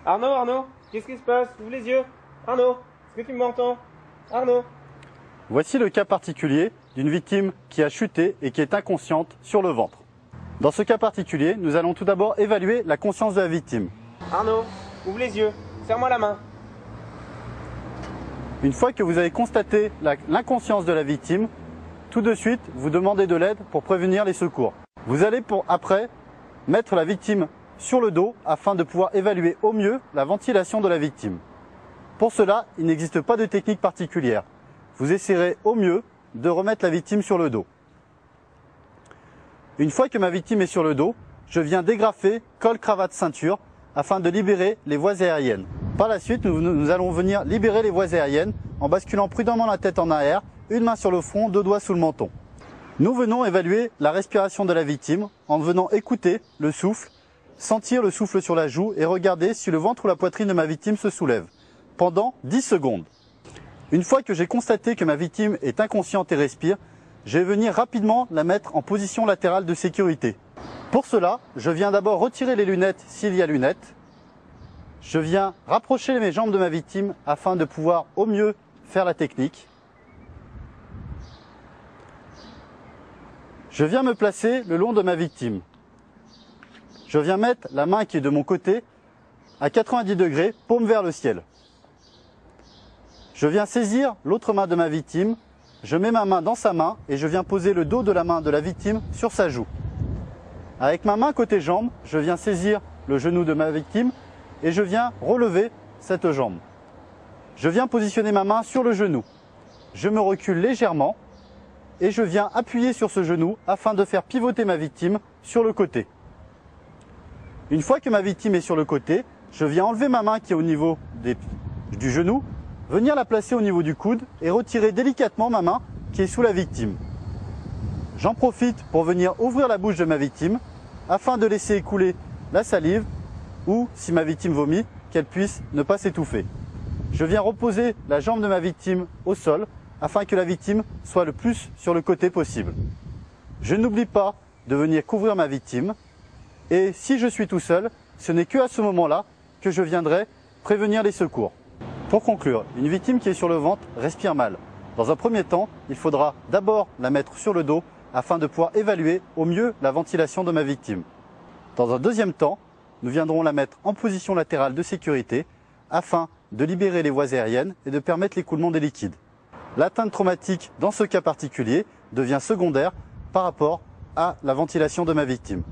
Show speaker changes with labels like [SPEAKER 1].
[SPEAKER 1] Arnaud, qu'est-ce qui se passe? Ouvre les yeux. Arnaud, est-ce que tu m'entends? Arnaud.
[SPEAKER 2] Voici le cas particulier d'une victime qui a chuté et qui est inconsciente sur le ventre. Dans ce cas particulier, nous allons tout d'abord évaluer la conscience de la victime.
[SPEAKER 1] Arnaud, ouvre les yeux. Serre-moi la main.
[SPEAKER 2] Une fois que vous avez constaté l'inconscience de la victime, tout de suite, vous demandez de l'aide pour prévenir les secours. Vous allez après mettre la victime sur le dos afin de pouvoir évaluer au mieux la ventilation de la victime. Pour cela, il n'existe pas de technique particulière. Vous essaierez au mieux de remettre la victime sur le dos. Une fois que ma victime est sur le dos, je viens dégrafer col, cravate, ceinture afin de libérer les voies aériennes. Par la suite, nous allons venir libérer les voies aériennes en basculant prudemment la tête en arrière, une main sur le front, deux doigts sous le menton. Nous venons évaluer la respiration de la victime en venant écouter le souffle, sentir le souffle sur la joue et regarder si le ventre ou la poitrine de ma victime se soulève pendant 10 secondes. Une fois que j'ai constaté que ma victime est inconsciente et respire, je vais venir rapidement la mettre en position latérale de sécurité. Pour cela, je viens d'abord retirer les lunettes s'il y a lunettes. Je viens rapprocher mes jambes de ma victime afin de pouvoir au mieux faire la technique. Je viens me placer le long de ma victime. Je viens mettre la main qui est de mon côté à 90 degrés, paume vers le ciel. Je viens saisir l'autre main de ma victime, je mets ma main dans sa main et je viens poser le dos de la main de la victime sur sa joue. Avec ma main côté jambe, je viens saisir le genou de ma victime et je viens relever cette jambe. Je viens positionner ma main sur le genou. Je me recule légèrement et je viens appuyer sur ce genou afin de faire pivoter ma victime sur le côté. Une fois que ma victime est sur le côté, je viens enlever ma main qui est au niveau du genou, venir la placer au niveau du coude et retirer délicatement ma main qui est sous la victime. J'en profite pour venir ouvrir la bouche de ma victime afin de laisser écouler la salive ou, si ma victime vomit, qu'elle puisse ne pas s'étouffer. Je viens reposer la jambe de ma victime au sol afin que la victime soit le plus sur le côté possible. Je n'oublie pas de venir couvrir ma victime et si je suis tout seul, ce n'est qu'à ce moment-là que je viendrai prévenir les secours. Pour conclure, une victime qui est sur le ventre respire mal. Dans un premier temps, il faudra d'abord la mettre sur le dos afin de pouvoir évaluer au mieux la ventilation de ma victime. Dans un deuxième temps, nous viendrons la mettre en position latérale de sécurité afin de libérer les voies aériennes et de permettre l'écoulement des liquides. L'atteinte traumatique dans ce cas particulier devient secondaire par rapport à la ventilation de ma victime.